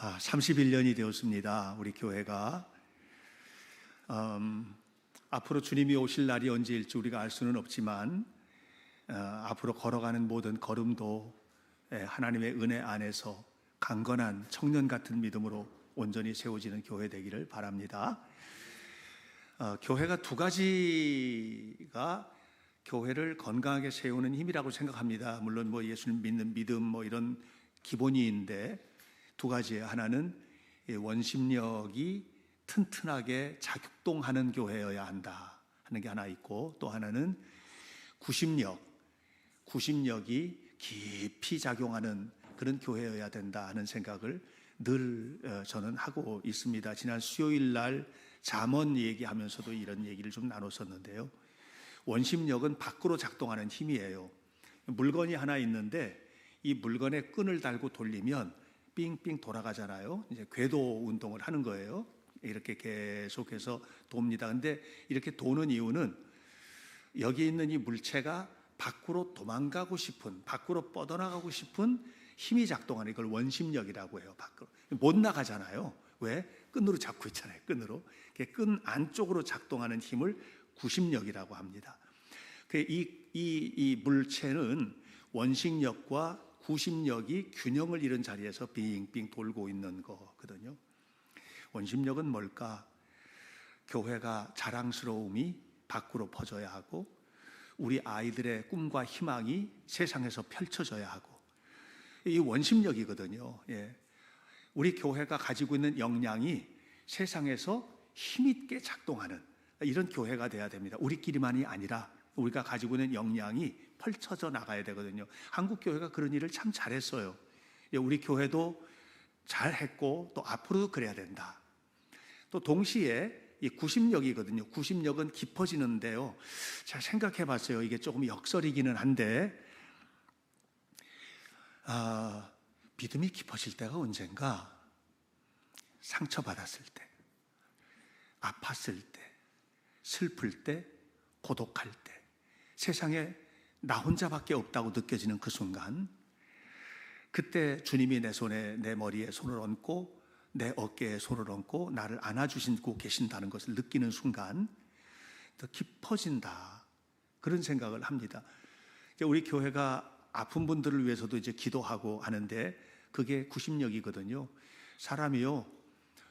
31년이 되었습니다. 우리 교회가 앞으로 주님이 오실 날이 언제일지 우리가 알 수는 없지만 앞으로 걸어가는 모든 걸음도 하나님의 은혜 안에서 강건한 청년 같은 믿음으로 온전히 세워지는 교회 되기를 바랍니다. 교회가 두 가지가 교회를 건강하게 세우는 힘이라고 생각합니다. 물론 예수님 믿는 믿음 이런 기본이인데 두 가지예요. 하나는 원심력이 튼튼하게 작동하는 교회여야 한다 하는 게 하나 있고, 또 하나는 구심력이 깊이 작용하는 그런 교회여야 된다 하는 생각을 늘 저는 하고 있습니다. 지난 수요일 날 잠언 얘기하면서도 이런 얘기를 좀 나눴었는데요. 원심력은 밖으로 작동하는 힘이에요. 물건이 하나 있는데 이 물건에 끈을 달고 돌리면 삥삥 돌아가잖아요. 이제 궤도 운동을 하는 거예요. 이렇게 계속해서 돕니다. 근데 이렇게 도는 이유는 여기 있는 이 물체가 밖으로 도망가고 싶은, 밖으로 뻗어나가고 싶은 힘이 작동하는 이걸 원심력이라고 해요. 밖으로 못 나가잖아요. 왜? 끈으로 잡고 있잖아요. 끈으로. 끈 안쪽으로 작동하는 힘을 구심력이라고 합니다. 이 물체는 원심력과 구심력이 균형을 잃은 자리에서 빙빙 돌고 있는 거거든요. 원심력은 뭘까? 교회가 자랑스러움이 밖으로 퍼져야 하고, 우리 아이들의 꿈과 희망이 세상에서 펼쳐져야 하고, 이 원심력이거든요. 우리 교회가 가지고 있는 역량이 세상에서 힘있게 작동하는 이런 교회가 돼야 됩니다. 우리끼리만이 아니라 우리가 가지고 있는 역량이 펼쳐져 나가야 되거든요. 한국 교회가 그런 일을 참 잘했어요. 우리 교회도 잘했고 또 앞으로도 그래야 된다. 또 동시에 이 구심력이거든요. 구심력은 깊어지는데요. 제가 생각해 봤어요. 이게 조금 역설이기는 한데 믿음이 깊어질 때가 언젠가? 상처받았을 때, 아팠을 때, 슬플 때, 고독할 때, 세상에 나 혼자밖에 없다고 느껴지는 그 순간, 그때 주님이 내 손에, 내 머리에 손을 얹고 내 어깨에 손을 얹고 나를 안아주시고 계신다는 것을 느끼는 순간 더 깊어진다, 그런 생각을 합니다. 우리 교회가 아픈 분들을 위해서도 이제 기도하고 하는데 그게 구심력이거든요. 사람이요,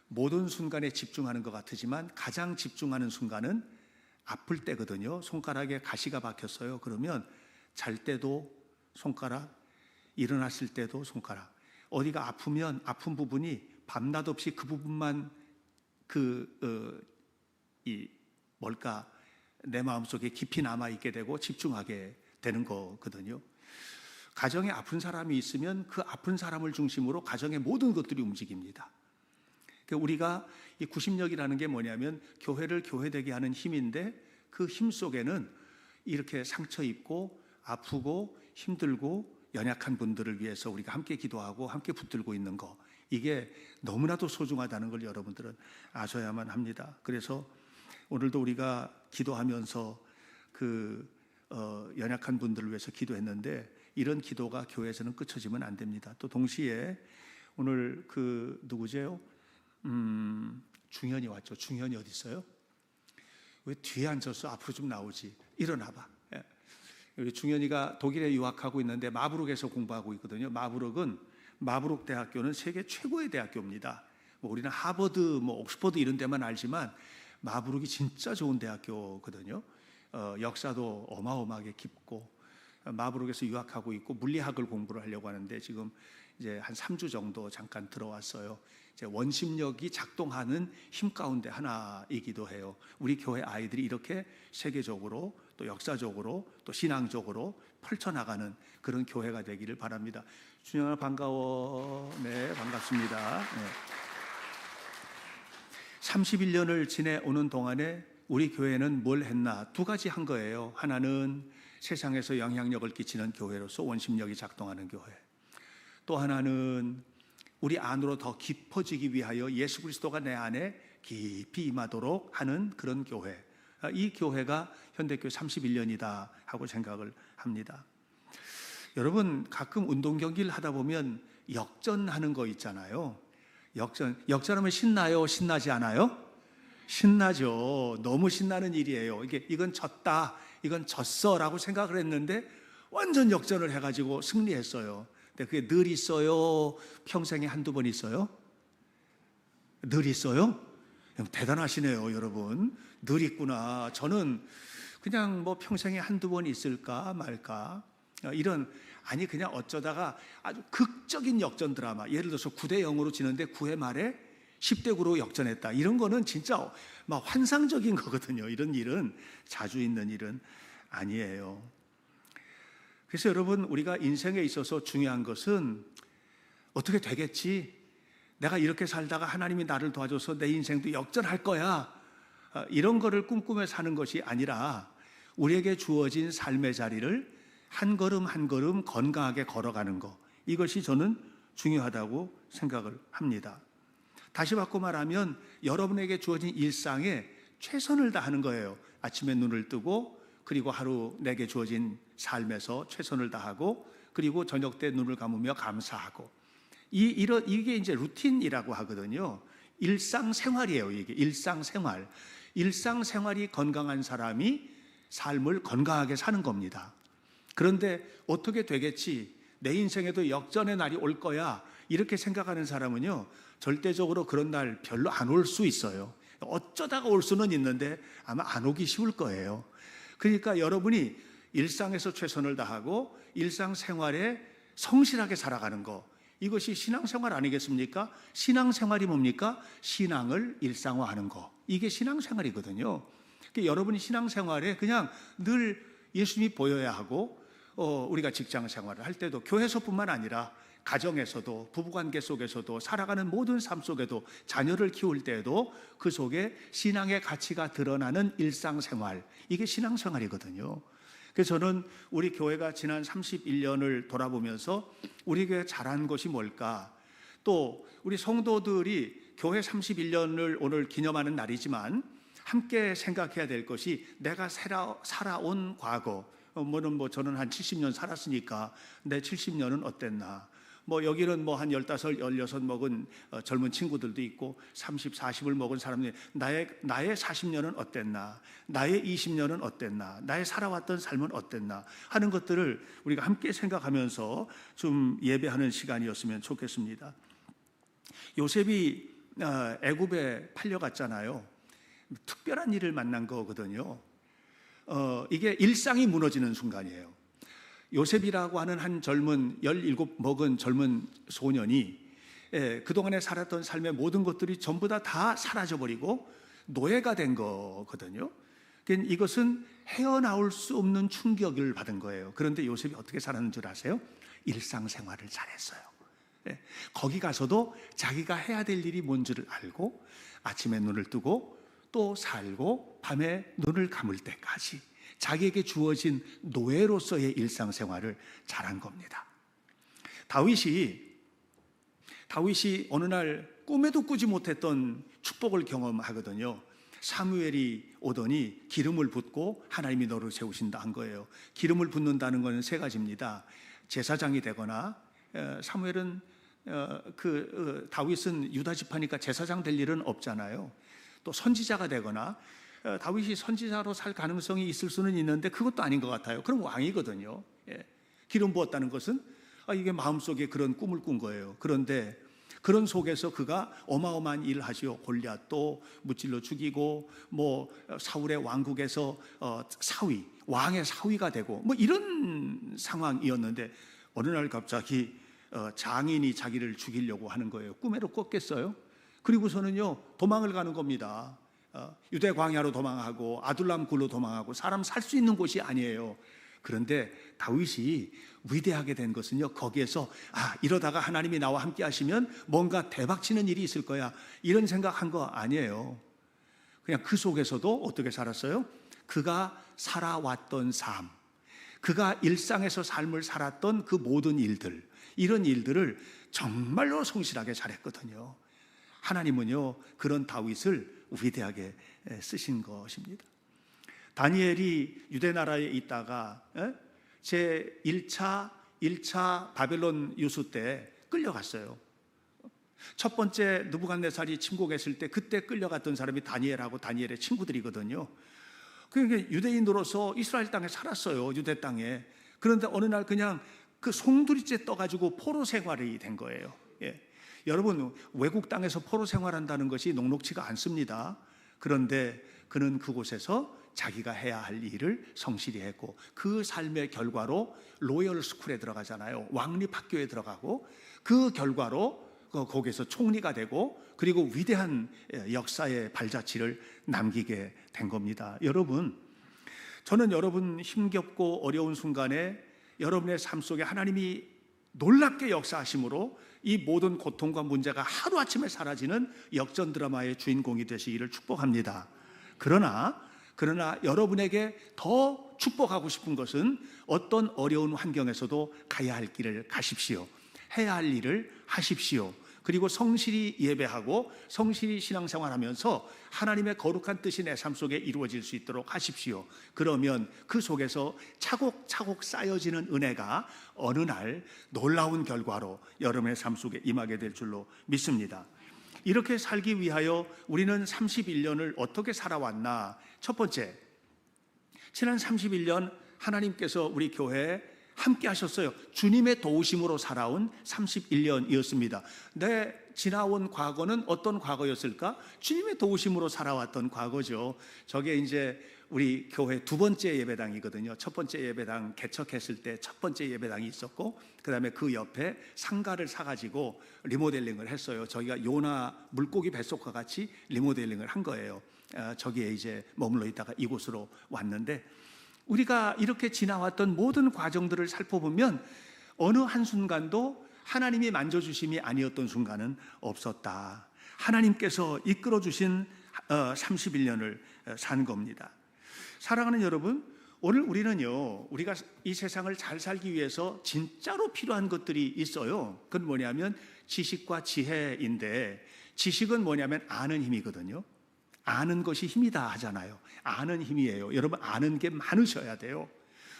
모든 순간에 집중하는 것 같으지만 가장 집중하는 순간은 아플 때거든요. 손가락에 가시가 박혔어요. 그러면 잘 때도 손가락, 일어났을 때도 손가락, 어디가 아프면 아픈 부분이 밤낮 없이 그 부분만 내 마음속에 깊이 남아있게 되고 집중하게 되는 거거든요. 가정에 아픈 사람이 있으면 그 아픈 사람을 중심으로 가정의 모든 것들이 움직입니다. 우리가 이 구심력이라는 게 뭐냐면 교회를 교회되게 하는 힘인데, 그 힘 속에는 이렇게 상처 입고 아프고 힘들고 연약한 분들을 위해서 우리가 함께 기도하고 함께 붙들고 있는 거, 이게 너무나도 소중하다는 걸 여러분들은 아셔야만 합니다. 그래서 오늘도 우리가 기도하면서 연약한 분들을 위해서 기도했는데 이런 기도가 교회에서는 끝쳐지면 안 됩니다. 또 동시에 오늘 누구세요? 중현이 왔죠. 중현이 어디 있어요? 왜 뒤에 앉아서 앞으로 좀 나오지? 일어나봐. 우리 중현이가 독일에 유학하고 있는데 마부룩에서 공부하고 있거든요. 마부룩 대학교는 세계 최고의 대학교입니다. 우리는 하버드, 옥스퍼드 이런 데만 알지만 마부룩이 진짜 좋은 대학교거든요. 역사도 어마어마하게 깊고, 마부룩에서 유학하고 있고 물리학을 공부를 하려고 하는데 지금 이제 한 3주 정도 잠깐 들어왔어요. 이제 원심력이 작동하는 힘 가운데 하나이기도 해요. 우리 교회 아이들이 이렇게 세계적으로 또 역사적으로 또 신앙적으로 펼쳐나가는 그런 교회가 되기를 바랍니다. 준영아, 반가워. 네, 반갑습니다. 네. 31년을 지내오는 동안에 우리 교회는 뭘 했나? 두 가지 한 거예요. 하나는 세상에서 영향력을 끼치는 교회로서 원심력이 작동하는 교회, 또 하나는 우리 안으로 더 깊어지기 위하여 예수 그리스도가 내 안에 깊이 임하도록 하는 그런 교회, 이 교회가 현대교회 31년이다 하고 생각을 합니다. 여러분, 가끔 운동 경기를 하다 보면 역전하는 거 있잖아요. 역전하면 신나요? 신나지 않아요? 신나죠. 너무 신나는 일이에요. 이건 졌다, 이건 졌어라고 생각을 했는데 완전 역전을 해가지고 승리했어요. 근데 그게 늘 있어요? 평생에 한두 번 있어요? 늘 있어요? 대단하시네요, 여러분. 늘 있구나. 저는 그냥 뭐 평생에 한두 번 있을까 말까 아니 그냥 어쩌다가 아주 극적인 역전 드라마, 예를 들어서 9대 0으로 지는데 9회 말에 10대 9로 역전했다, 이런 거는 진짜 막 환상적인 거거든요. 이런 일은 자주 있는 일은 아니에요. 그래서 여러분, 우리가 인생에 있어서 중요한 것은 어떻게 되겠지, 내가 이렇게 살다가 하나님이 나를 도와줘서 내 인생도 역전할 거야, 이런 거를 꿈꾸며 사는 것이 아니라 우리에게 주어진 삶의 자리를 한 걸음 한 걸음 건강하게 걸어가는 것, 이것이 저는 중요하다고 생각을 합니다. 다시 바꿔 말하면 여러분에게 주어진 일상에 최선을 다하는 거예요. 아침에 눈을 뜨고, 그리고 하루 내게 주어진 삶에서 최선을 다하고, 그리고 저녁 때 눈을 감으며 감사하고, 이게 이제 루틴이라고 하거든요. 일상생활이에요. 이게 일상생활. 일상생활이 건강한 사람이 삶을 건강하게 사는 겁니다. 그런데 어떻게 되겠지, 내 인생에도 역전의 날이 올 거야, 이렇게 생각하는 사람은요, 절대적으로 그런 날 별로 안 올 수 있어요. 어쩌다가 올 수는 있는데 아마 안 오기 쉬울 거예요. 그러니까 여러분이 일상에서 최선을 다하고 일상생활에 성실하게 살아가는 거, 이것이 신앙생활 아니겠습니까? 신앙생활이 뭡니까? 신앙을 일상화하는 거, 이게 신앙생활이거든요. 그러니까 여러분이 신앙생활에 그냥 늘 예수님이 보여야 하고, 우리가 직장 생활을 할 때도, 교회에서뿐만 아니라 가정에서도, 부부관계 속에서도, 살아가는 모든 삶 속에도, 자녀를 키울 때에도 그 속에 신앙의 가치가 드러나는 일상생활, 이게 신앙생활이거든요. 그래서 저는 우리 교회가 지난 31년을 돌아보면서 우리 교회 잘한 것이 뭘까, 또 우리 성도들이 교회 31년을 오늘 기념하는 날이지만 함께 생각해야 될 것이, 내가 살아온 과거, 저는 한 70년 살았으니까 내 70년은 어땠나, 여기는 한 15, 16 먹은 젊은 친구들도 있고 30, 40을 먹은 사람들이 나의 40년은 어땠나, 나의 20년은 어땠나, 나의 살아왔던 삶은 어땠나 하는 것들을 우리가 함께 생각하면서 좀 예배하는 시간이었으면 좋겠습니다. 요셉이 애굽에 팔려갔잖아요. 특별한 일을 만난 거거든요. 이게 일상이 무너지는 순간이에요. 요셉이라고 하는 한 젊은 17 먹은 젊은 소년이 그동안에 살았던 삶의 모든 것들이 전부 다 사라져버리고 노예가 된 거거든요. 그러니까 이것은 헤어나올 수 없는 충격을 받은 거예요. 그런데 요셉이 어떻게 살았는 줄 아세요? 일상생활을 잘했어요. 거기 가서도 자기가 해야 될 일이 뭔지를 알고, 아침에 눈을 뜨고 또 살고 밤에 눈을 감을 때까지 자기에게 주어진 노예로서의 일상생활을 잘한 겁니다. 다윗이 어느 날 꿈에도 꾸지 못했던 축복을 경험하거든요. 사무엘이 오더니 기름을 붓고 하나님이 너를 세우신다 한 거예요. 기름을 붓는다는 것은 세 가지입니다. 제사장이 되거나, 사무엘은 다윗은 유다 지파니까 제사장 될 일은 없잖아요. 또 선지자가 되거나, 다윗이 선지자로 살 가능성이 있을 수는 있는데 그것도 아닌 것 같아요. 그럼 왕이거든요. 기름 부었다는 것은 이게 마음속에 그런 꿈을 꾼 거예요. 그런데 그런 속에서 그가 어마어마한 일을 하시오. 골리앗도 무찔러 죽이고, 사울의 왕국에서 왕의 사위가 되고, 이런 상황이었는데 어느 날 갑자기 장인이 자기를 죽이려고 하는 거예요. 꿈에도 꿨겠어요? 그리고서는요, 도망을 가는 겁니다. 유대 광야로 도망하고 아둘람 굴로 도망하고, 사람 살 수 있는 곳이 아니에요. 그런데 다윗이 위대하게 된 것은요, 거기에서 이러다가 하나님이 나와 함께 하시면 뭔가 대박치는 일이 있을 거야, 이런 생각한 거 아니에요. 그냥 그 속에서도 어떻게 살았어요? 그가 살아왔던 삶, 그가 일상에서 삶을 살았던 그 모든 일들, 이런 일들을 정말로 성실하게 잘했거든요. 하나님은요, 그런 다윗을 위대하게 쓰신 것입니다. 다니엘이 유대 나라에 있다가 제 1차 바벨론 유수 때 끌려갔어요. 첫 번째 느부갓네살이 침공했을 때 그때 끌려갔던 사람이 다니엘하고 다니엘의 친구들이거든요. 그러니까 유대인으로서 이스라엘 땅에 살았어요. 유대 땅에. 그런데 어느 날 그냥 그 송두리째 떠가지고 포로 생활이 된 거예요. 예. 여러분, 외국 땅에서 포로 생활한다는 것이 녹록지가 않습니다. 그런데 그는 그곳에서 자기가 해야 할 일을 성실히 했고, 그 삶의 결과로 로열 스쿨에 들어가잖아요. 왕립학교에 들어가고, 그 결과로 거기에서 총리가 되고, 그리고 위대한 역사의 발자취를 남기게 된 겁니다. 여러분, 저는 여러분 힘겹고 어려운 순간에 여러분의 삶 속에 하나님이 놀랍게 역사하심으로 이 모든 고통과 문제가 하루아침에 사라지는 역전 드라마의 주인공이 되시기를 축복합니다. 그러나 여러분에게 더 축복하고 싶은 것은 어떤 어려운 환경에서도 가야 할 길을 가십시오. 해야 할 일을 하십시오. 그리고 성실히 예배하고 성실히 신앙생활하면서 하나님의 거룩한 뜻이 내 삶 속에 이루어질 수 있도록 하십시오. 그러면 그 속에서 차곡차곡 쌓여지는 은혜가 어느 날 놀라운 결과로 여러분의 삶 속에 임하게 될 줄로 믿습니다. 이렇게 살기 위하여 우리는 31년을 어떻게 살아왔나? 첫 번째, 지난 31년 하나님께서 우리 교회에 함께 하셨어요. 주님의 도우심으로 살아온 31년이었습니다. 내 지나온 과거는 어떤 과거였을까? 주님의 도우심으로 살아왔던 과거죠. 저게 이제 우리 교회 두 번째 예배당이거든요. 첫 번째 예배당 개척했을 때 첫 번째 예배당이 있었고, 그 다음에 그 옆에 상가를 사가지고 리모델링을 했어요. 저희가 요나 물고기 뱃속과 같이 리모델링을 한 거예요. 저기에 이제 머물러 있다가 이곳으로 왔는데, 우리가 이렇게 지나왔던 모든 과정들을 살펴보면 어느 한순간도 하나님이 만져주심이 아니었던 순간은 없었다. 하나님께서 이끌어주신 31년을 산 겁니다. 사랑하는 여러분, 오늘 우리는요, 우리가 이 세상을 잘 살기 위해서 진짜로 필요한 것들이 있어요. 그건 뭐냐면 지식과 지혜인데, 지식은 뭐냐면 아는 힘이거든요. 아는 것이 힘이다 하잖아요. 아는 힘이에요. 여러분, 아는 게 많으셔야 돼요.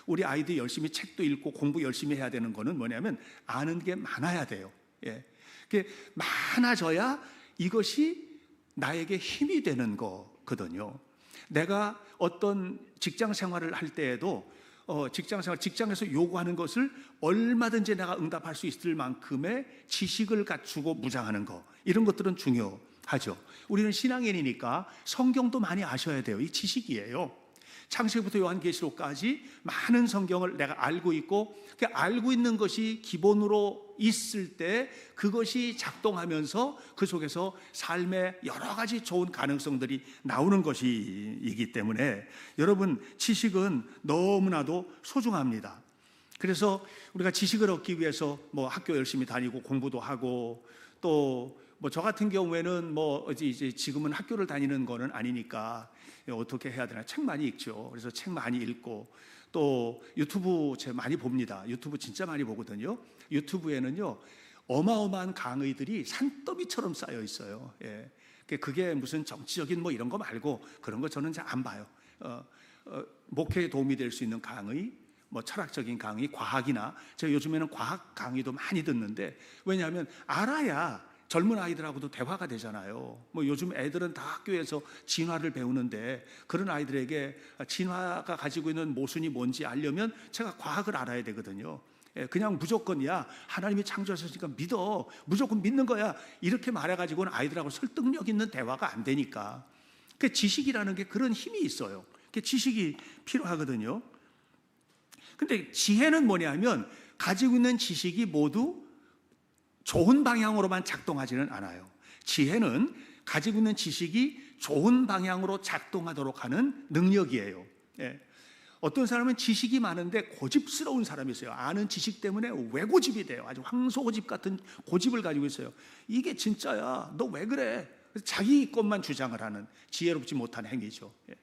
우리 아이들이 열심히 책도 읽고 공부 열심히 해야 되는 거는 뭐냐면 아는 게 많아야 돼요. 예. 그게 많아져야 이것이 나에게 힘이 되는 거거든요. 내가 어떤 직장 생활을 할 때에도 직장에서 요구하는 것을 얼마든지 내가 응답할 수 있을 만큼의 지식을 갖추고 무장하는 거, 이런 것들은 중요하죠. 우리는 신앙인이니까 성경도 많이 아셔야 돼요. 이 지식이에요. 창세기부터 요한계시록까지 많은 성경을 내가 알고 있고, 그 알고 있는 것이 기본으로 있을 때 그것이 작동하면서 그 속에서 삶의 여러 가지 좋은 가능성들이 나오는 것이기 때문에 여러분, 지식은 너무나도 소중합니다. 그래서 우리가 지식을 얻기 위해서 뭐 학교 열심히 다니고 공부도 하고, 또 뭐 저 같은 경우에는 뭐 이제 지금은 학교를 다니는 거는 아니니까 어떻게 해야 되나, 책 많이 읽죠. 그래서 책 많이 읽고, 또 유튜브 제가 많이 봅니다. 유튜브 진짜 많이 보거든요. 유튜브에는요 어마어마한 강의들이 산더미처럼 쌓여 있어요. 예. 그게 무슨 정치적인 뭐 이런 거 말고 그런 거 저는 잘 안 봐요. 목회에 도움이 될 수 있는 강의, 뭐 철학적인 강의, 과학이나, 제가 요즘에는 과학 강의도 많이 듣는데, 왜냐하면 알아야 젊은 아이들하고도 대화가 되잖아요. 뭐 요즘 애들은 다 학교에서 진화를 배우는데, 그런 아이들에게 진화가 가지고 있는 모순이 뭔지 알려면 제가 과학을 알아야 되거든요. 그냥 무조건 야 하나님이 창조하셨으니까 믿어, 무조건 믿는 거야, 이렇게 말해가지고는 아이들하고 설득력 있는 대화가 안 되니까. 그 지식이라는 게 그런 힘이 있어요. 그 지식이 필요하거든요. 근데 지혜는 뭐냐면 가지고 있는 지식이 모두 좋은 방향으로만 작동하지는 않아요. 지혜는 가지고 있는 지식이 좋은 방향으로 작동하도록 하는 능력이에요. 예. 어떤 사람은 지식이 많은데 고집스러운 사람이 있어요. 아는 지식 때문에 외고집이 돼요. 아주 황소고집 같은 고집을 가지고 있어요. 이게 진짜야, 너 왜 그래? 자기 것만 주장을 하는 지혜롭지 못한 행위죠. 예.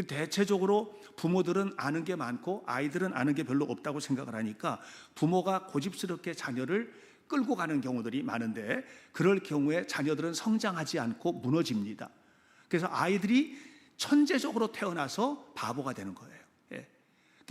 대체적으로 부모들은 아는 게 많고 아이들은 아는 게 별로 없다고 생각을 하니까 부모가 고집스럽게 자녀를 끌고 가는 경우들이 많은데, 그럴 경우에 자녀들은 성장하지 않고 무너집니다. 그래서 아이들이 천재적으로 태어나서 바보가 되는 거예요. 예.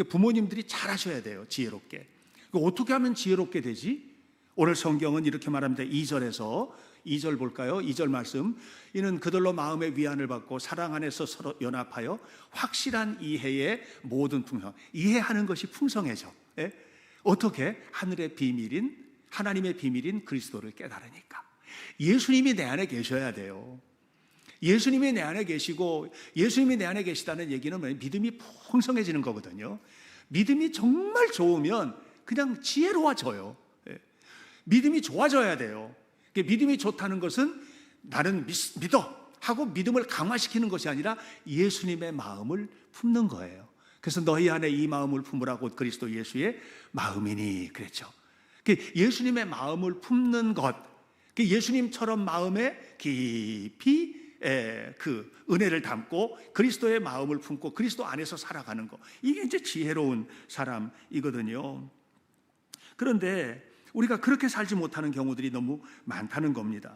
부모님들이 잘 하셔야 돼요. 지혜롭게. 어떻게 하면 지혜롭게 되지? 오늘 성경은 이렇게 말합니다. 2절에서 2절 볼까요? 2절 말씀. 이는 그들로 마음의 위안을 받고 사랑 안에서 서로 연합하여 확실한 이해의 모든 풍성. 이해하는 것이 풍성해져. 예? 어떻게? 하늘의 비밀인, 하나님의 비밀인 그리스도를 깨달으니까. 예수님이 내 안에 계셔야 돼요. 예수님이 내 안에 계시고, 예수님이 내 안에 계시다는 얘기는 믿음이 풍성해지는 거거든요. 믿음이 정말 좋으면 그냥 지혜로워져요. 믿음이 좋아져야 돼요. 믿음이 좋다는 것은 나는 믿어 하고 믿음을 강화시키는 것이 아니라 예수님의 마음을 품는 거예요. 그래서 너희 안에 이 마음을 품으라 곧 그리스도 예수의 마음이니 그랬죠. 예수님의 마음을 품는 것, 예수님처럼 마음에 깊이 그 은혜를 담고 그리스도의 마음을 품고 그리스도 안에서 살아가는 것, 이게 이제 지혜로운 사람이거든요. 그런데 우리가 그렇게 살지 못하는 경우들이 너무 많다는 겁니다.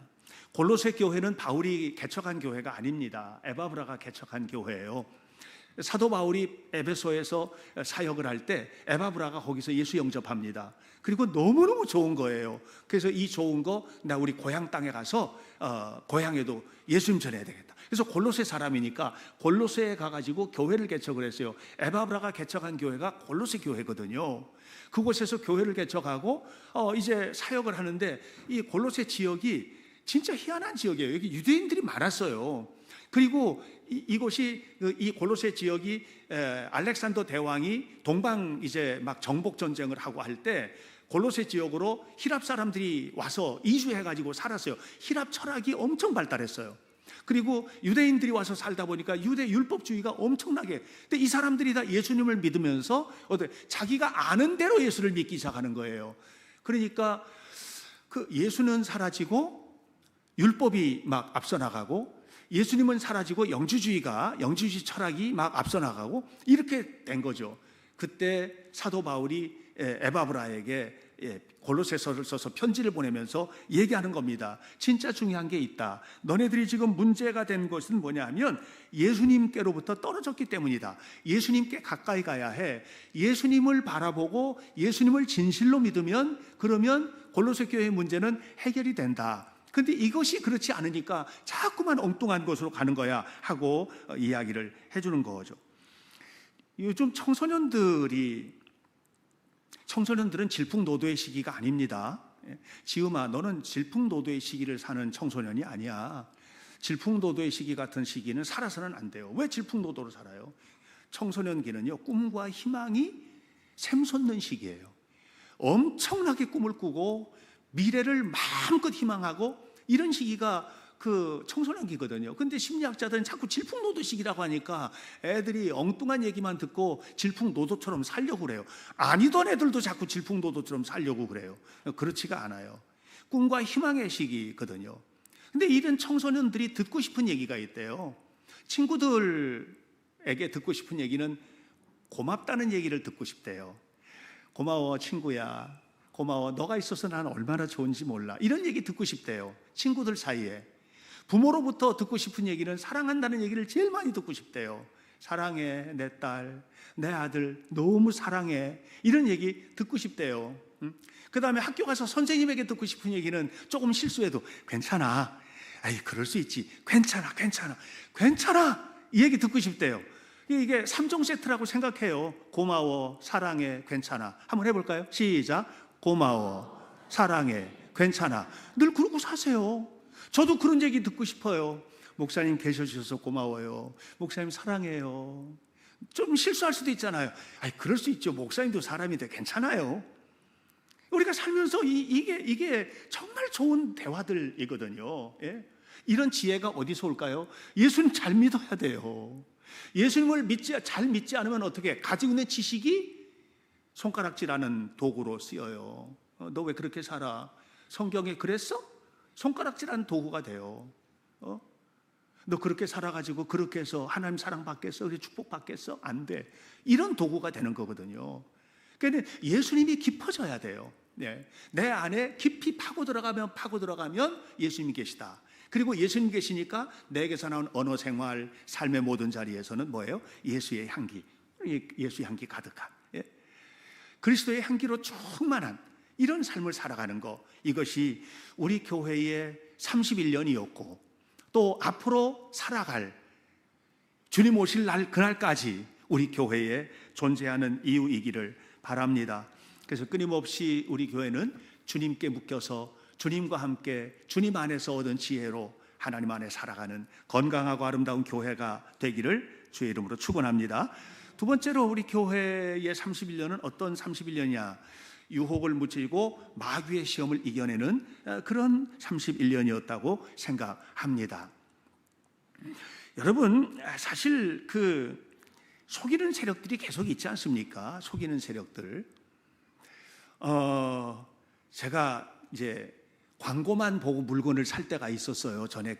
골로새 교회는 바울이 개척한 교회가 아닙니다. 에바브라가 개척한 교회예요. 사도 바울이 에베소에서 사역을 할 때 에바브라가 거기서 예수 영접합니다. 그리고 너무너무 좋은 거예요. 그래서 이 좋은 거 나 우리 고향 땅에 가서 고향에도 예수님 전해야 되겠다. 그래서 골로새 사람이니까 골로새에 가가지고 교회를 개척을 했어요. 에바브라가 개척한 교회가 골로새 교회거든요. 그곳에서 교회를 개척하고 이제 사역을 하는데 이 골로새 지역이 진짜 희한한 지역이에요. 여기 유대인들이 많았어요. 그리고 이곳이 이 골로새 지역이 알렉산더 대왕이 동방 이제 막 정복 전쟁을 하고 할 때 골로새 지역으로 히랍 사람들이 와서 이주해가지고 살았어요. 히랍 철학이 엄청 발달했어요. 그리고 유대인들이 와서 살다 보니까 유대 율법주의가 엄청나게. 근데 이 사람들이 다 예수님을 믿으면서 자기가 아는 대로 예수를 믿기 시작하는 거예요. 그러니까 그 예수는 사라지고 율법이 막 앞서 나가고, 예수님은 사라지고 영주주의 철학이 막 앞서 나가고 이렇게 된 거죠. 그때 사도 바울이 에바브라에게 골로새서를 써서 편지를 보내면서 얘기하는 겁니다. 진짜 중요한 게 있다. 너네들이 지금 문제가 된 것은 뭐냐면 예수님께로부터 떨어졌기 때문이다. 예수님께 가까이 가야 해. 예수님을 바라보고 예수님을 진실로 믿으면 그러면 골로새 교회의 문제는 해결이 된다. 근데 이것이 그렇지 않으니까 자꾸만 엉뚱한 곳으로 가는 거야 하고 이야기를 해주는 거죠. 요즘 청소년들은 질풍노도의 시기가 아닙니다. 지음아, 너는 질풍노도의 시기를 사는 청소년이 아니야. 질풍노도의 시기 같은 시기는 살아서는 안 돼요. 왜 질풍노도로 살아요? 청소년기는요, 꿈과 희망이 샘솟는 시기예요. 엄청나게 꿈을 꾸고 미래를 마음껏 희망하고 이런 시기가 그 청소년기거든요. 근데 심리학자들은 자꾸 질풍노도 시기라고 하니까 애들이 엉뚱한 얘기만 듣고 질풍노도처럼 살려고 그래요. 아니던 애들도 자꾸 질풍노도처럼 살려고 그래요. 그렇지가 않아요. 꿈과 희망의 시기거든요. 근데 이런 청소년들이 듣고 싶은 얘기가 있대요. 친구들에게 듣고 싶은 얘기는 고맙다는 얘기를 듣고 싶대요. 고마워 친구야. 고마워. 너가 있어서 난 얼마나 좋은지 몰라. 이런 얘기 듣고 싶대요. 친구들 사이에. 부모로부터 듣고 싶은 얘기는 사랑한다는 얘기를 제일 많이 듣고 싶대요. 사랑해 내 딸, 내 아들 너무 사랑해. 이런 얘기 듣고 싶대요. 그 다음에 학교 가서 선생님에게 듣고 싶은 얘기는 조금 실수해도 괜찮아. 아이 그럴 수 있지. 괜찮아. 이 얘기 듣고 싶대요. 이게 3종 세트라고 생각해요. 고마워, 사랑해, 괜찮아. 한번 해볼까요? 시작. 고마워, 사랑해, 괜찮아. 늘 그러고 사세요. 저도 그런 얘기 듣고 싶어요. 목사님 계셔주셔서 고마워요. 목사님 사랑해요. 좀 실수할 수도 있잖아요. 아이 그럴 수 있죠. 목사님도 사람인데 괜찮아요. 우리가 살면서 이게 정말 좋은 대화들이거든요. 예? 이런 지혜가 어디서 올까요? 예수님 잘 믿어야 돼요. 예수님을 잘 믿지 않으면 어떻게? 가지고 있는 지식이 손가락질하는 도구로 쓰여요. 너 왜 그렇게 살아? 성경에 그랬어? 손가락질하는 도구가 돼요. 너 그렇게 살아가지고 그렇게 해서 하나님 사랑 받겠어? 축복 받겠어? 안 돼. 이런 도구가 되는 거거든요. 그러니까 예수님이 깊어져야 돼요. 내 안에 깊이 파고 들어가면 예수님이 계시다. 그리고 예수님 계시니까 내게서 나온 언어 생활, 삶의 모든 자리에서는 뭐예요? 예수의 향기 가득한. 그리스도의 향기로 충만한 이런 삶을 살아가는 것, 이것이 우리 교회의 31년이었고 또 앞으로 살아갈 주님 오실 날 그날까지 우리 교회에 존재하는 이유이기를 바랍니다. 그래서 끊임없이 우리 교회는 주님께 묶여서 주님과 함께 주님 안에서 얻은 지혜로 하나님 안에 살아가는 건강하고 아름다운 교회가 되기를 주의 이름으로 축원합니다. 두 번째로 우리 교회의 31년은 어떤 31년이냐? 유혹을 무찌르고 마귀의 시험을 이겨내는 그런 31년이었다고 생각합니다. 여러분, 사실 속이는 세력들이 계속 있지 않습니까? 속이는 세력들. 제가 이제 광고만 보고 물건을 살 때가 있었어요. 전에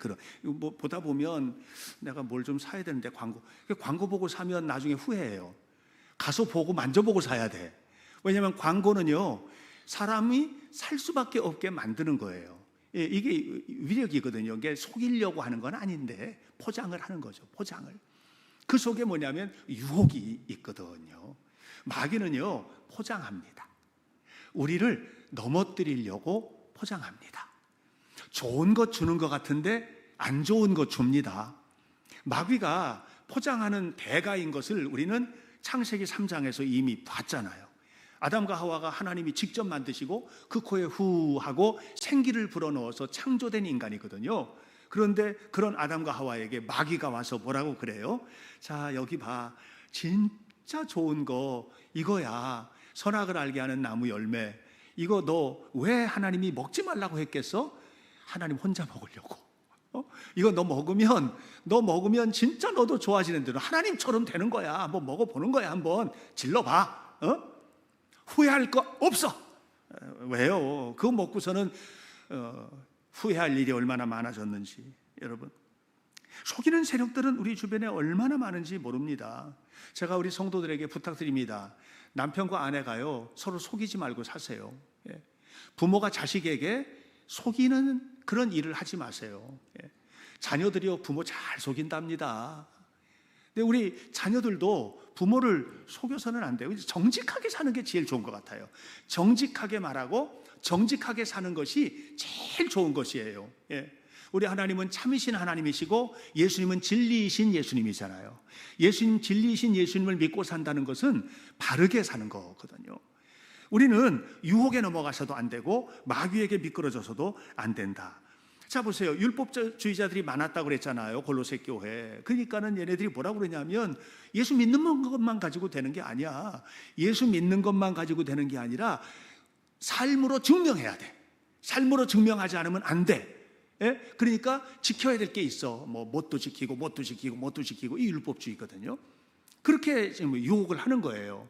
보다 보면 내가 뭘 좀 사야 되는데 광고 보고 사면 나중에 후회해요. 가서 보고 만져보고 사야 돼. 왜냐하면 광고는요, 사람이 살 수밖에 없게 만드는 거예요. 이게 위력이거든요. 이게 속이려고 하는 건 아닌데 포장을 하는 거죠. 포장을. 그 속에 뭐냐면 유혹이 있거든요. 마귀는요, 포장합니다. 우리를 넘어뜨리려고 포장합니다. 좋은 것 주는 것 같은데 안 좋은 것 줍니다. 마귀가 포장하는 대가인 것을 우리는 창세기 3장에서 이미 봤잖아요. 아담과 하와가 하나님이 직접 만드시고 그 코에 후 하고 생기를 불어넣어서 창조된 인간이거든요. 그런데 그런 아담과 하와에게 마귀가 와서 뭐라고 그래요? 자, 여기 봐. 진짜 좋은 거 이거야. 선악을 알게 하는 나무 열매. 이거 너 왜 하나님이 먹지 말라고 했겠어? 하나님 혼자 먹으려고. 이거 너 먹으면 진짜 너도 좋아지는 대로 하나님처럼 되는 거야. 한번 먹어보는 거야. 한번 질러봐. 후회할 거 없어. 왜요? 그거 먹고서는 후회할 일이 얼마나 많아졌는지. 여러분, 속이는 세력들은 우리 주변에 얼마나 많은지 모릅니다. 제가 우리 성도들에게 부탁드립니다. 남편과 아내가요, 서로 속이지 말고 사세요. 부모가 자식에게 속이는 그런 일을 하지 마세요. 자녀들이요, 부모 잘 속인답니다. 근데 우리 자녀들도 부모를 속여서는 안 돼요. 정직하게 사는 게 제일 좋은 것 같아요. 정직하게 말하고 정직하게 사는 것이 제일 좋은 것이에요. 우리 하나님은 참이신 하나님이시고 예수님은 진리이신 예수님이잖아요. 예수님 진리이신 예수님을 믿고 산다는 것은 바르게 사는 거거든요. 우리는 유혹에 넘어가서도 안 되고 마귀에게 미끄러져서도 안 된다. 자, 보세요. 율법주의자들이 많았다고 그랬잖아요. 골로새 교회. 그러니까는 얘네들이 뭐라고 그러냐면 예수 믿는 것만 가지고 되는 게 아니야. 예수 믿는 것만 가지고 되는 게 아니라 삶으로 증명해야 돼. 삶으로 증명하지 않으면 안 돼. 그러니까 지켜야 될 게 있어. 뭣도 지키고 이 율법주의거든요. 그렇게 지금 유혹을 하는 거예요.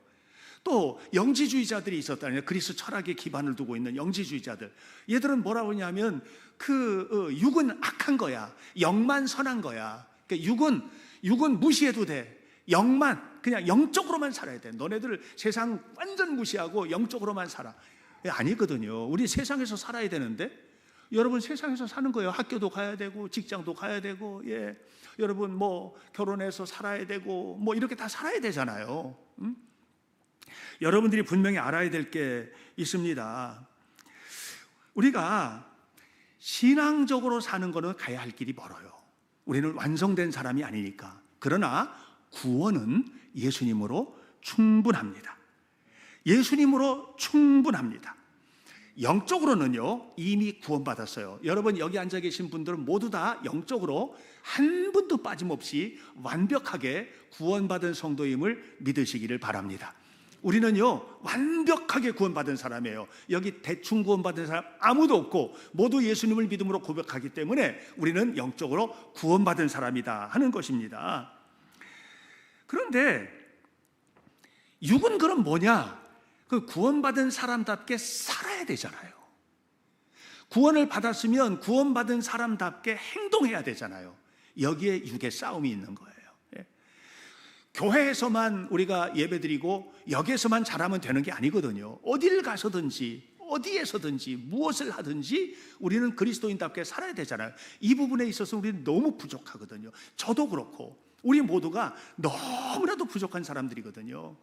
또 영지주의자들이 있었다는, 그리스 철학에 기반을 두고 있는 영지주의자들. 얘들은 뭐라고 하냐면 육은 악한 거야. 영만 선한 거야. 그러니까 육은 무시해도 돼. 영만, 그냥 영적으로만 살아야 돼. 너네들 세상 완전 무시하고 영적으로만 살아. 아니거든요. 우리 세상에서 살아야 되는데, 여러분 세상에서 사는 거예요. 학교도 가야 되고 직장도 가야 되고, 여러분 결혼해서 살아야 되고 이렇게 다 살아야 되잖아요. 여러분들이 분명히 알아야 될 게 있습니다. 우리가 신앙적으로 사는 거는 가야 할 길이 멀어요. 우리는 완성된 사람이 아니니까. 그러나 구원은 예수님으로 충분합니다. 예수님으로 충분합니다. 영적으로는요, 이미 구원받았어요. 여러분 여기 앉아 계신 분들은 모두 다 영적으로 한 분도 빠짐없이 완벽하게 구원받은 성도임을 믿으시기를 바랍니다. 우리는요, 완벽하게 구원받은 사람이에요. 여기 대충 구원받은 사람 아무도 없고 모두 예수님을 믿음으로 고백하기 때문에 우리는 영적으로 구원받은 사람이다 하는 것입니다. 그런데 육은 그럼 뭐냐? 그 구원받은 사람답게 살아야 되잖아요. 구원을 받았으면 구원받은 사람답게 행동해야 되잖아요. 여기에 육의 싸움이 있는 거예요. 교회에서만 우리가 예배드리고 여기에서만 잘하면 되는 게 아니거든요. 어디를 가서든지 어디에서든지 무엇을 하든지 우리는 그리스도인답게 살아야 되잖아요. 이 부분에 있어서 우리는 너무 부족하거든요. 저도 그렇고 우리 모두가 너무나도 부족한 사람들이거든요.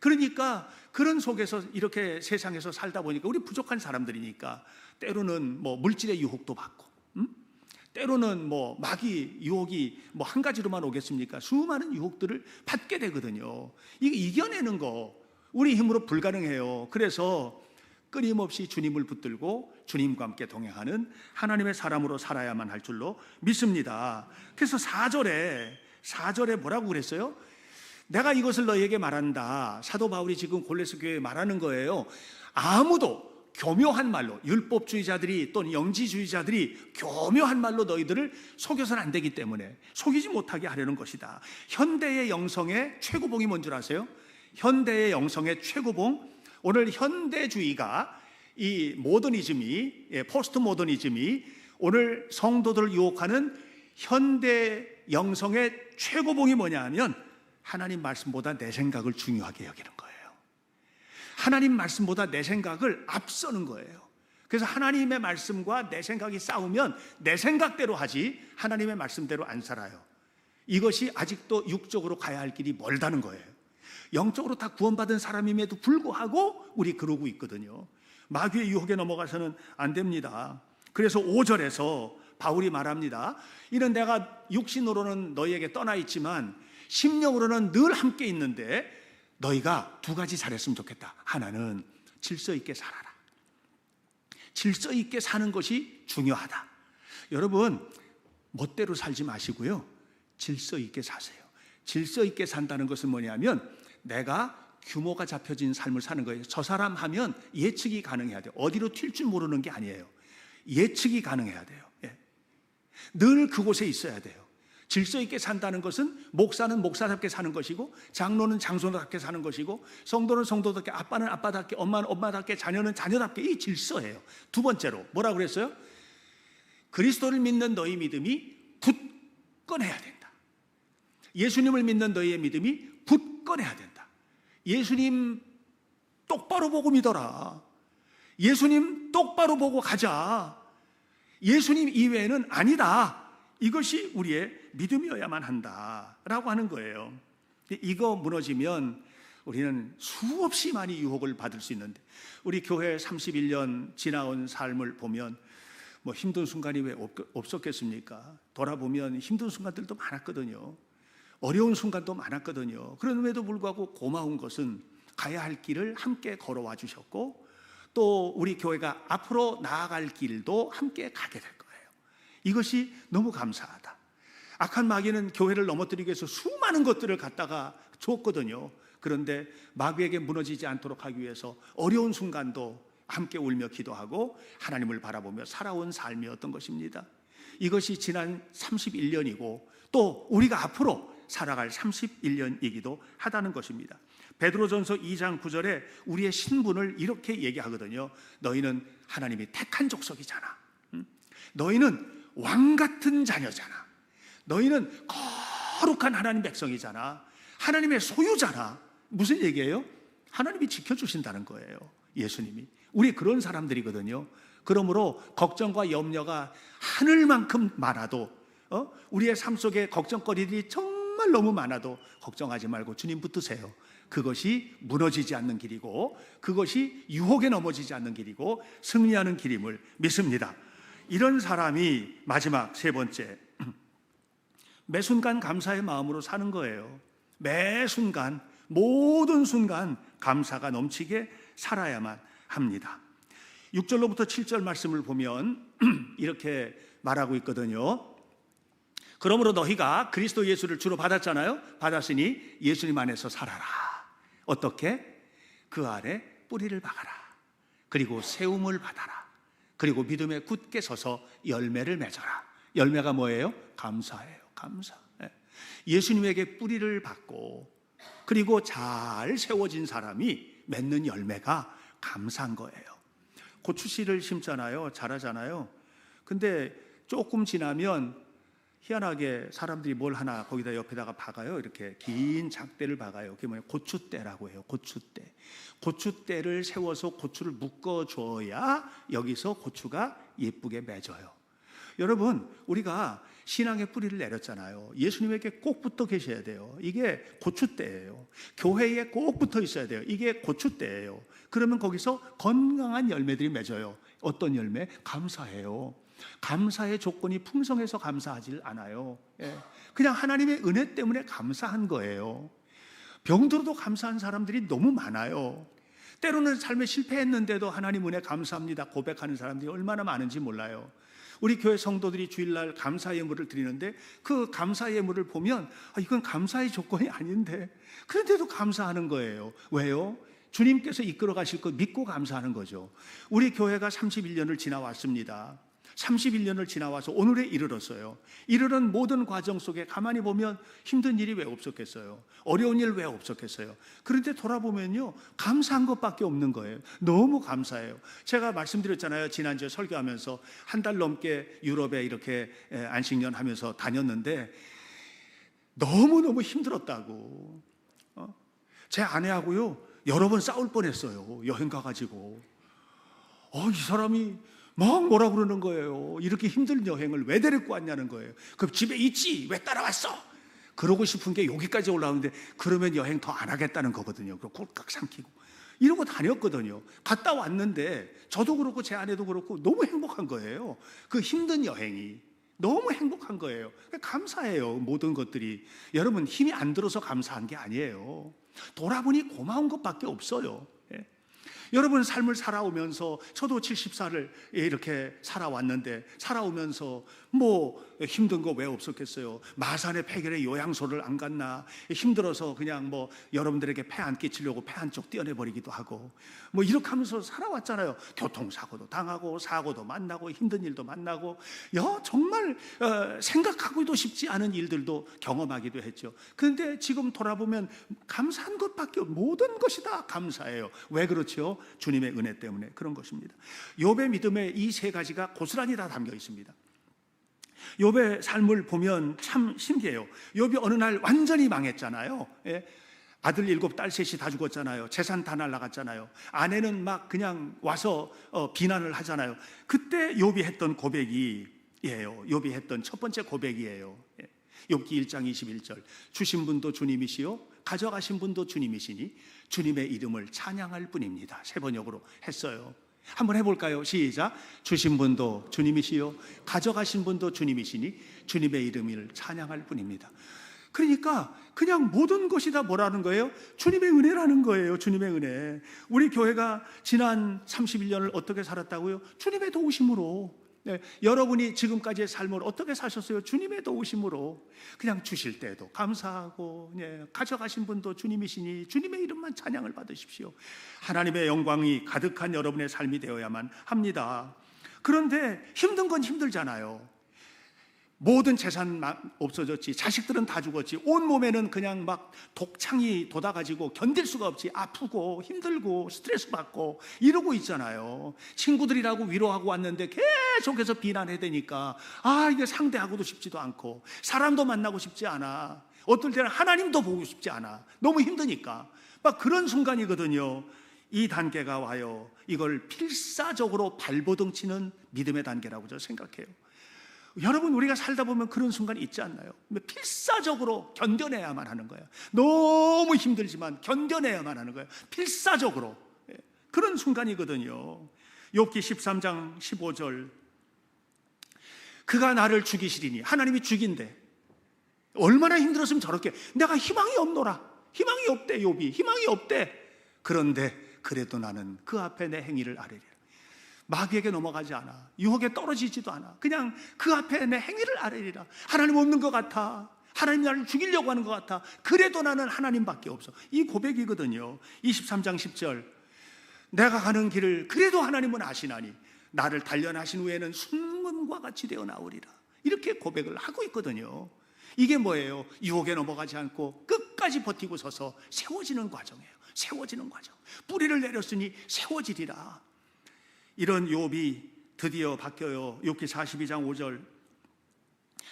그러니까 그런 속에서 이렇게 세상에서 살다 보니까 우리 부족한 사람들이니까 때로는 뭐 물질의 유혹도 받고, 때로는 뭐 마귀 유혹이 뭐 한 가지로만 오겠습니까? 수많은 유혹들을 받게 되거든요. 이거 이겨내는 거 우리 힘으로 불가능해요. 그래서 끊임없이 주님을 붙들고 주님과 함께 동행하는 하나님의 사람으로 살아야만 할 줄로 믿습니다. 그래서 4절에 뭐라고 그랬어요? 내가 이것을 너희에게 말한다. 사도 바울이 지금 골로새 교회에 말하는 거예요. 아무도 교묘한 말로, 율법주의자들이 또는 영지주의자들이 교묘한 말로 너희들을 속여서는 안 되기 때문에 속이지 못하게 하려는 것이다. 현대의 영성의 최고봉이 뭔 줄 아세요? 현대의 영성의 최고봉, 오늘 현대주의가, 이 모더니즘이, 포스트 모더니즘이 오늘 성도들을 유혹하는 현대 영성의 최고봉이 뭐냐 하면 하나님 말씀보다 내 생각을 중요하게 여기는 거예요. 하나님 말씀보다 내 생각을 앞서는 거예요. 그래서 하나님의 말씀과 내 생각이 싸우면 내 생각대로 하지 하나님의 말씀대로 안 살아요. 이것이 아직도 육적으로 가야 할 길이 멀다는 거예요. 영적으로 다 구원받은 사람임에도 불구하고 우리 그러고 있거든요. 마귀의 유혹에 넘어가서는 안 됩니다. 그래서 5절에서 바울이 말합니다. 이는 내가 육신으로는 너희에게 떠나 있지만 심령으로는 늘 함께 있는데 너희가 두 가지 잘했으면 좋겠다. 하나는 질서 있게 살아라. 질서 있게 사는 것이 중요하다. 여러분, 멋대로 살지 마시고요, 질서 있게 사세요. 질서 있게 산다는 것은 뭐냐면 내가 규모가 잡혀진 삶을 사는 거예요. 저 사람 하면 예측이 가능해야 돼요. 어디로 튈 줄 모르는 게 아니에요. 예측이 가능해야 돼요. 늘 그곳에 있어야 돼요. 질서 있게 산다는 것은 목사는 목사답게 사는 것이고, 장로는 장로답게 사는 것이고, 성도는 성도답게, 아빠는 아빠답게, 엄마는 엄마답게, 자녀는 자녀답게, 이 질서예요. 두 번째로 뭐라고 그랬어요? 그리스도를 믿는 너희 믿음이 굳건해야 된다. 예수님을 믿는 너희의 믿음이 굳건해야 된다. 예수님 똑바로 보고 믿어라. 예수님 똑바로 보고 가자. 예수님 이외에는 아니다. 이것이 우리의 믿음이어야만 한다라고 하는 거예요. 이거 무너지면 우리는 수없이 많이 유혹을 받을 수 있는데, 우리 교회 31년 지나온 삶을 보면 뭐 힘든 순간이 왜 없었겠습니까? 돌아보면 힘든 순간들도 많았거든요. 어려운 순간도 많았거든요. 그럼에도 불구하고 고마운 것은 가야 할 길을 함께 걸어와 주셨고, 또 우리 교회가 앞으로 나아갈 길도 함께 가게 될 거예요. 이것이 너무 감사하다. 악한 마귀는 교회를 넘어뜨리기 위해서 수많은 것들을 갖다가 줬거든요. 그런데 마귀에게 무너지지 않도록 하기 위해서 어려운 순간도 함께 울며 기도하고 하나님을 바라보며 살아온 삶이었던 것입니다. 이것이 지난 31년이고 또 우리가 앞으로 살아갈 31년이기도 하다는 것입니다. 베드로전서 2장 9절에 우리의 신분을 이렇게 얘기하거든요. 너희는 하나님이 택한 족속이잖아. 너희는 왕 같은 자녀잖아. 너희는 거룩한 하나님 백성이잖아. 하나님의 소유잖아. 무슨 얘기예요? 하나님이 지켜주신다는 거예요. 예수님이. 우리 그런 사람들이거든요. 그러므로 걱정과 염려가 하늘만큼 많아도, 우리의 삶 속에 걱정거리들이 정말 너무 많아도 걱정하지 말고 주님 붙드세요. 그것이 무너지지 않는 길이고, 그것이 유혹에 넘어지지 않는 길이고 승리하는 길임을 믿습니다. 이런 사람이 마지막 세 번째, 매 순간 감사의 마음으로 사는 거예요. 매 순간, 모든 순간 감사가 넘치게 살아야만 합니다. 6절로부터 7절 말씀을 보면 이렇게 말하고 있거든요. 그러므로 너희가 그리스도 예수를 주로 받았잖아요. 받았으니 예수님 안에서 살아라. 어떻게? 그 아래 뿌리를 박아라. 그리고 세움을 받아라. 그리고 믿음에 굳게 서서 열매를 맺어라. 열매가 뭐예요? 감사예요. 감사. 예수님에게 뿌리를 받고 그리고 잘 세워진 사람이 맺는 열매가 감사한 거예요. 고추씨를 심잖아요. 자라잖아요. 근데 조금 지나면 희한하게 사람들이 뭘 하나 거기다 옆에다가 박아요. 이렇게 긴 작대를 박아요. 그게 뭐예요? 고추대라고 해요. 고추대. 고추대를 세워서 고추를 묶어줘야 여기서 고추가 예쁘게 맺어요. 여러분, 우리가 신앙의 뿌리를 내렸잖아요. 예수님에게 꼭 붙어 계셔야 돼요. 이게 고추대예요. 교회에 꼭 붙어 있어야 돼요. 이게 고추대예요. 그러면 거기서 건강한 열매들이 맺어요. 어떤 열매? 감사해요. 감사의 조건이 풍성해서 감사하지 않아요. 그냥 하나님의 은혜 때문에 감사한 거예요. 병들어도 감사한 사람들이 너무 많아요. 때로는 삶에 실패했는데도 하나님 은혜 감사합니다 고백하는 사람들이 얼마나 많은지 몰라요. 우리 교회 성도들이 주일날 감사 예물을 드리는데 그 감사 예물을 보면 이건 감사의 조건이 아닌데 그런데도 감사하는 거예요. 왜요? 주님께서 이끌어 가실 거 믿고 감사하는 거죠. 우리 교회가 31년을 지나왔습니다. 31년을 지나와서 오늘에 이르렀어요. 이르는 모든 과정 속에 가만히 보면 힘든 일이 왜 없었겠어요? 어려운 일 왜 없었겠어요? 그런데 돌아보면요, 감사한 것밖에 없는 거예요. 너무 감사해요. 제가 말씀드렸잖아요. 지난주에 설교하면서 한 달 넘게 유럽에 이렇게 안식년 하면서 다녔는데 너무너무 힘들었다고. 제 아내하고요 여러 번 싸울 뻔했어요. 여행 가가지고. 이 사람이 막 뭐라 그러는 거예요. 이렇게 힘든 여행을 왜 데리고 왔냐는 거예요. 그럼 집에 있지 왜 따라왔어? 그러고 싶은 게 여기까지 올라오는데 그러면 여행 더 안 하겠다는 거거든요. 꼴깍 삼키고 이러고 다녔거든요. 갔다 왔는데 저도 그렇고 제 아내도 그렇고 너무 행복한 거예요. 그 힘든 여행이 너무 행복한 거예요. 감사해요. 모든 것들이. 여러분, 힘이 안 들어서 감사한 게 아니에요. 돌아보니 고마운 것밖에 없어요. 여러분, 삶을 살아오면서 저도 70살을 이렇게 살아왔는데 살아오면서 뭐 힘든 거 왜 없었겠어요? 마산의 폐결의 요양소를 안 갔나? 힘들어서 그냥 뭐 여러분들에게 폐 안 끼치려고 폐 한쪽 떼어내버리기도 하고 뭐 이렇게 하면서 살아왔잖아요. 교통사고도 당하고 사고도 만나고 힘든 일도 만나고 정말 생각하기도 쉽지 않은 일들도 경험하기도 했죠. 그런데 지금 돌아보면 감사한 것밖에 모든 것이 다 감사해요. 왜 그렇죠? 주님의 은혜 때문에 그런 것입니다. 욥의 믿음에 이 세 가지가 고스란히 다 담겨 있습니다. 욥의 삶을 보면 참 신기해요. 욥이 어느 날 완전히 망했잖아요. 아들 7, 딸 3이 다 죽었잖아요. 재산 다 날아갔잖아요. 아내는 막 그냥 와서 비난을 하잖아요. 그때 욥이 했던 고백이에요. 욥이 했던 첫 번째 고백이에요. 욥기 1장 21절. 주신 분도 주님이시요 가져가신 분도 주님이시니 주님의 이름을 찬양할 뿐입니다. 세 번역으로 했어요. 한번 해볼까요? 시작. 주신 분도 주님이시요 가져가신 분도 주님이시니 주님의 이름을 찬양할 뿐입니다. 그러니까 그냥 모든 것이 다 뭐라는 거예요? 주님의 은혜라는 거예요. 주님의 은혜. 우리 교회가 지난 31년을 어떻게 살았다고요? 주님의 도우심으로. 여러분이 지금까지의 삶을 어떻게 사셨어요? 주님의 도우심으로. 그냥 주실 때도 감사하고 가져가신 분도 주님이시니 주님의 이름만 찬양을 받으십시오. 하나님의 영광이 가득한 여러분의 삶이 되어야만 합니다. 그런데 힘든 건 힘들잖아요. 모든 재산 없어졌지, 자식들은 다 죽었지, 온몸에는 그냥 막 독창이 돋아가지고 견딜 수가 없지, 아프고 힘들고 스트레스 받고 이러고 있잖아요. 친구들이라고 위로하고 왔는데 계속해서 비난해야 되니까 이게 상대하고도 싶지도 않고 사람도 만나고 싶지 않아. 어떨 때는 하나님도 보고 싶지 않아. 너무 힘드니까. 막 그런 순간이거든요. 이 단계가 와요. 이걸 필사적으로 발버둥 치는 믿음의 단계라고 저는 생각해요. 여러분, 우리가 살다 보면 그런 순간이 있지 않나요? 필사적으로 견뎌내야만 하는 거예요. 너무 힘들지만 견뎌내야만 하는 거예요. 필사적으로. 그런 순간이거든요. 욥기 13장 15절. 그가 나를 죽이시리니, 하나님이 죽인대. 얼마나 힘들었으면 저렇게. 내가 희망이 없노라. 희망이 없대. 욥이 희망이 없대. 그런데 그래도 나는 그 앞에 내 행위를 아뢰리라. 마귀에게 넘어가지 않아. 유혹에 떨어지지도 않아. 그냥 그 앞에 내 행위를 아뢰리라. 하나님 없는 것 같아. 하나님 나를 죽이려고 하는 것 같아. 그래도 나는 하나님밖에 없어. 이 고백이거든요. 23장 10절. 내가 가는 길을 그래도 하나님은 아시나니 나를 단련하신 후에는 순금과 같이 되어 나오리라. 이렇게 고백을 하고 있거든요. 이게 뭐예요? 유혹에 넘어가지 않고 끝까지 버티고 서서 세워지는 과정이에요. 세워지는 과정. 뿌리를 내렸으니 세워지리라. 이런 욥이 드디어 바뀌어요. 욥기 42장 5절.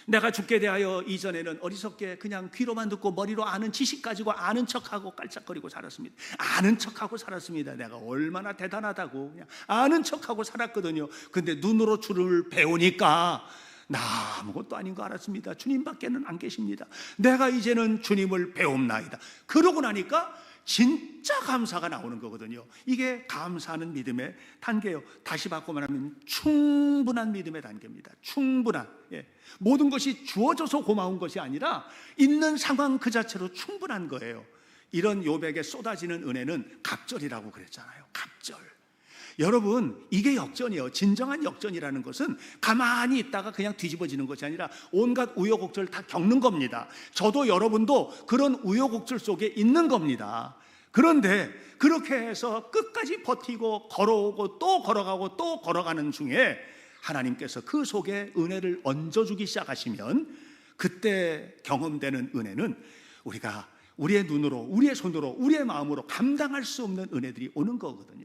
내가 죽게 대하여 이전에는 어리석게 그냥 귀로만 듣고 머리로 아는 지식 가지고 아는 척하고 깔짝거리고 살았습니다. 아는 척하고 살았습니다. 내가 얼마나 대단하다고 그냥 아는 척하고 살았거든요. 근데 눈으로 주를 배우니까 나 아무것도 아닌 거 알았습니다. 주님밖에는 안 계십니다. 내가 이제는 주님을 배움나이다. 그러고 나니까 진짜 감사가 나오는 거거든요. 이게 감사하는 믿음의 단계예요. 다시 바꿔 말하면 충분한 믿음의 단계입니다. 충분한. 모든 것이 주어져서 고마운 것이 아니라 있는 상황 그 자체로 충분한 거예요. 이런 욥에게 쏟아지는 은혜는 갑절이라고 그랬잖아요. 갑절. 여러분, 이게 역전이에요. 진정한 역전이라는 것은 가만히 있다가 그냥 뒤집어지는 것이 아니라 온갖 우여곡절을 다 겪는 겁니다. 저도 여러분도 그런 우여곡절 속에 있는 겁니다. 그런데 그렇게 해서 끝까지 버티고 걸어오고 또 걸어가고 또 걸어가는 중에 하나님께서 그 속에 은혜를 얹어주기 시작하시면 그때 경험되는 은혜는 우리가 우리의 눈으로, 우리의 손으로, 우리의 마음으로 감당할 수 없는 은혜들이 오는 거거든요.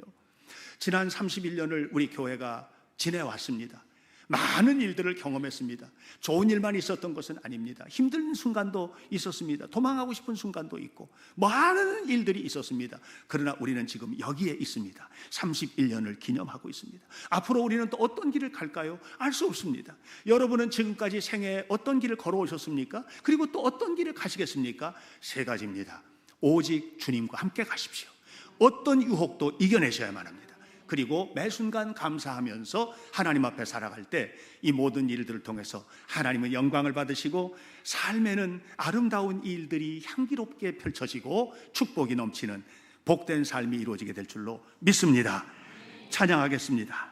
지난 31년을 우리 교회가 지내왔습니다. 많은 일들을 경험했습니다. 좋은 일만 있었던 것은 아닙니다. 힘든 순간도 있었습니다. 도망하고 싶은 순간도 있고 많은 일들이 있었습니다. 그러나 우리는 지금 여기에 있습니다. 31년을 기념하고 있습니다. 앞으로 우리는 또 어떤 길을 갈까요? 알 수 없습니다. 여러분은 지금까지 생애에 어떤 길을 걸어오셨습니까? 그리고 또 어떤 길을 가시겠습니까? 세 가지입니다. 오직 주님과 함께 가십시오. 어떤 유혹도 이겨내셔야만 합니다. 그리고 매 순간 감사하면서 하나님 앞에 살아갈 때 이 모든 일들을 통해서 하나님의 영광을 받으시고 삶에는 아름다운 일들이 향기롭게 펼쳐지고 축복이 넘치는 복된 삶이 이루어지게 될 줄로 믿습니다. 찬양하겠습니다.